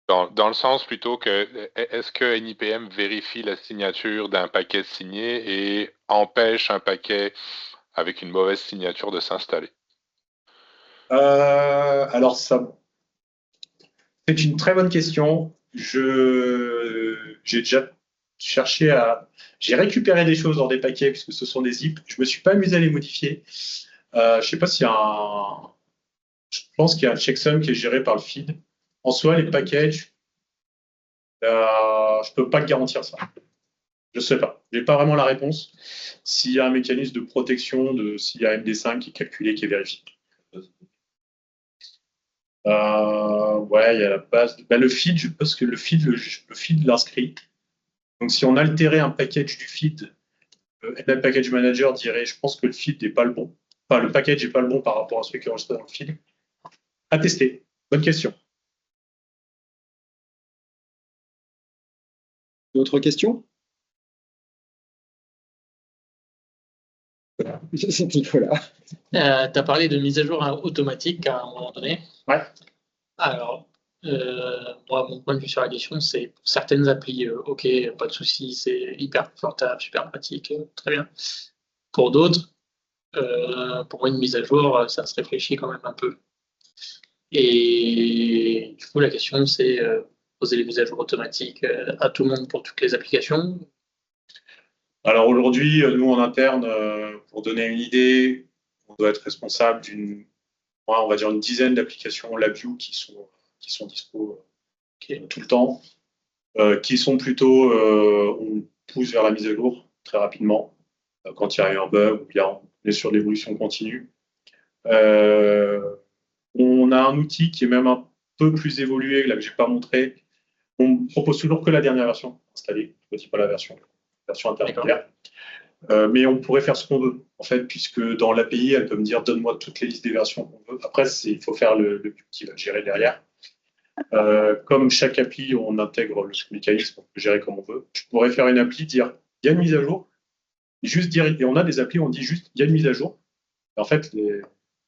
Dans le sens plutôt que, est-ce que NIPM vérifie la signature d'un paquet signé et empêche un paquet avec une mauvaise signature de s'installer? Alors, c'est une très bonne question. J'ai déjà cherché j'ai récupéré des choses dans des paquets puisque ce sont des zips. Je me suis pas amusé à les modifier. Je sais pas s'il y a je pense qu'il y a un checksum qui est géré par le feed. En soi, les packages, je peux pas te garantir ça. Je sais pas. J'ai pas vraiment la réponse. S'il y a un mécanisme de protection, s'il y a MD5 qui est calculé, qui est vérifié. Ouais, il y a la base. Le feed, je pense que le feed l'inscrit. Donc, si on altérait un package du feed, le package manager dirait, je pense que le feed n'est pas le bon. Enfin, le package n'est pas le bon par rapport à celui qui est enregistré dans le feed. À tester. Bonne question. D'autres questions? C'est Nicolas. Tu as parlé de mise à jour automatique à un moment donné. Ouais. Alors, moi, mon point de vue sur la question, c'est pour certaines applis, ok, pas de souci, c'est hyper confortable, super pratique, très bien. Pour d'autres, pour moi, une mise à jour, ça se réfléchit quand même un peu. Et du coup, la question, c'est poser les mises à jour automatiques à tout le monde pour toutes les applications. Alors aujourd'hui, nous en interne, pour donner une idée, on doit être responsable on va dire une dizaine d'applications LabVIEW qui sont dispo tout le temps, qui sont plutôt, on pousse vers la mise à jour très rapidement quand il y a eu un bug ou bien on est sur l'évolution continue. On a un outil qui est même un peu plus évolué, là que j'ai pas montré. On propose toujours que la dernière version installée, je ne dis pas la version intermédiaire. Mais on pourrait faire ce qu'on veut, en fait, puisque dans l'API, elle peut me dire donne-moi toutes les listes des versions qu'on veut. Après, il faut faire le qui va gérer derrière. Comme chaque appli, on intègre le mécanisme, on peut gérer comme on veut. Je pourrais faire une appli, dire il y a une mise à jour, juste dire, et on a des applis où on dit juste il y a une mise à jour. Et en fait, ils ne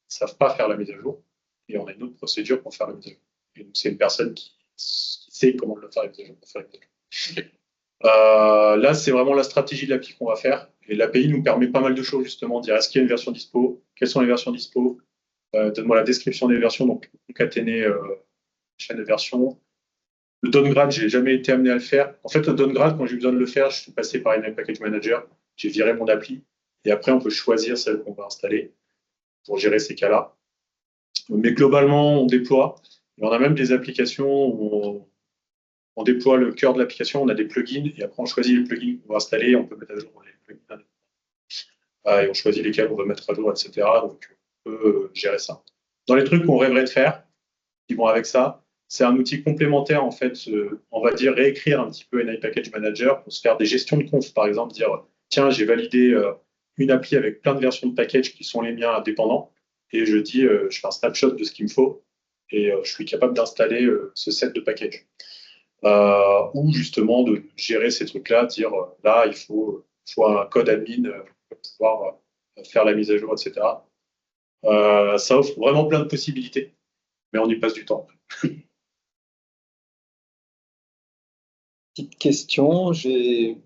savent pas faire la mise à jour. Et on a une autre procédure pour faire la mise à jour. Et donc, c'est une personne qui sait comment le faire la mise à jour. Okay. Là, c'est vraiment la stratégie de l'appli qu'on va faire. Et l'API nous permet pas mal de choses, justement, dire est-ce qu'il y a une version dispo, quelles sont les versions dispo, donne-moi la description des versions, donc concaténer chaîne de versions. Le downgrade, j'ai jamais été amené à le faire. En fait, le downgrade, quand j'ai besoin de le faire, je suis passé par une package manager, j'ai viré mon appli, et après, on peut choisir celle qu'on va installer pour gérer ces cas-là. Mais globalement, on déploie. Et on a même des applications où on déploie le cœur de l'application, on a des plugins, et après on choisit les plugins qu'on va installer, on peut mettre à jour les plugins. Et on choisit lesquels on veut mettre à jour, etc. Donc on peut gérer ça. Dans les trucs qu'on rêverait de faire, qui vont avec ça, c'est un outil complémentaire, en fait, on va dire réécrire un petit peu NI Package Manager pour se faire des gestions de conf, par exemple, dire tiens, j'ai validé une appli avec plein de versions de package qui sont les miens indépendants, et je dis, je fais un snapshot de ce qu'il me faut, et je suis capable d'installer ce set de packages. Ou justement de gérer ces trucs-là, dire là, il faut un code admin pour pouvoir faire la mise à jour, etc. Ça offre vraiment plein de possibilités, mais on y passe du temps. Petite question, j'avais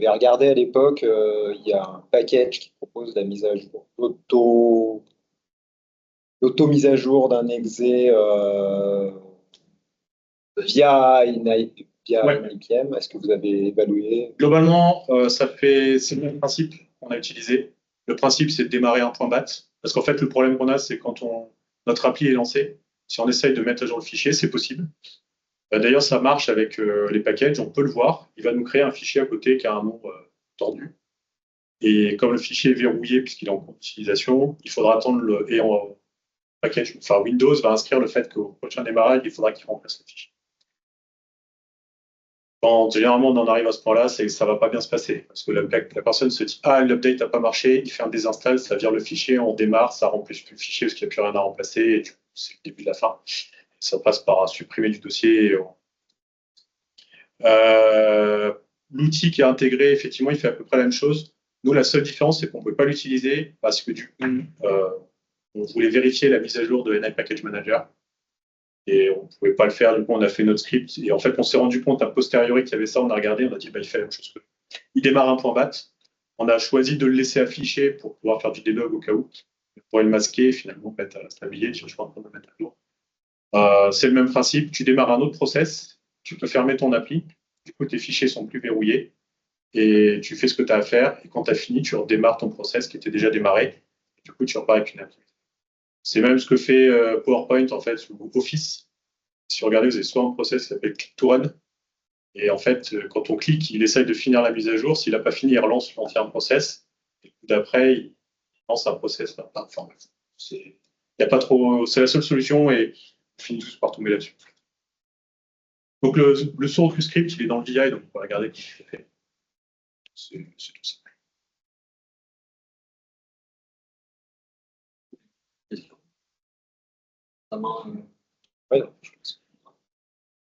regardé à l'époque, il y a un package qui propose la mise à jour, l'auto-mise à jour d'un exe via NIPM. Est-ce que vous avez évalué? Globalement, c'est le même principe qu'on a utilisé. Le principe, c'est de démarrer un point bat. Parce qu'en fait, le problème qu'on a, c'est quand notre appli est lancée, si on essaye de mettre à jour le fichier, c'est possible. D'ailleurs, ça marche avec les packages, on peut le voir. Il va nous créer un fichier à côté qui a un nom tordu. Et comme le fichier est verrouillé puisqu'il est en cours d'utilisation, il faudra attendre Windows va inscrire le fait qu'au prochain démarrage, il faudra qu'il remplace le fichier. Quand généralement on en arrive à ce point-là, c'est que ça va pas bien se passer. Parce que la personne se dit ah, l'update n'a pas marché, il fait un désinstall, ça vire le fichier, on démarre, ça remplit plus le fichier parce qu'il n'y a plus rien à remplacer, et c'est le début de la fin. Ça passe par supprimer du dossier. L'outil qui est intégré, effectivement, il fait à peu près la même chose. Nous, la seule différence, c'est qu'on ne peut pas l'utiliser parce que du coup, on voulait vérifier la mise à jour de NI Package Manager. Et on ne pouvait pas le faire, du coup, on a fait notre script. Et en fait, on s'est rendu compte a posteriori qu'il y avait ça, on a regardé, on a dit, il fait la même chose. Il démarre un point bat. On a choisi de le laisser afficher pour pouvoir faire du debug au cas où. pourrais le masquer et finalement mettre à stabiliser. Je suis en train de le mettre à jour. C'est le même principe. Tu démarres un autre process, tu peux fermer ton appli. Du coup, tes fichiers sont plus verrouillés et tu fais ce que tu as à faire. Et quand tu as fini, tu redémarres ton process qui était déjà démarré. Du coup, tu repars avec une appli. C'est même ce que fait PowerPoint en fait ou Office. Si vous regardez, vous avez soit un process qui s'appelle Click to Run. Et en fait, quand on clique, il essaye de finir la mise à jour. S'il n'a pas fini, il relance l'entier process. Et coup d'après, il lance un process. Enfin, il y a pas trop. C'est la seule solution et on finit tous par tomber là-dessus. Donc le source du script, il est dans le VI, donc on va regarder qui c'est fait. C'est tout ça.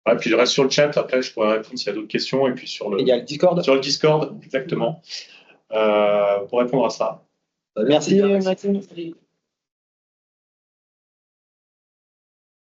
Ouais, puis je reste sur le chat, après je pourrais répondre s'il y a d'autres questions, et puis Il y a le Discord. sur le Discord, exactement, pour répondre à ça. Merci Maxime.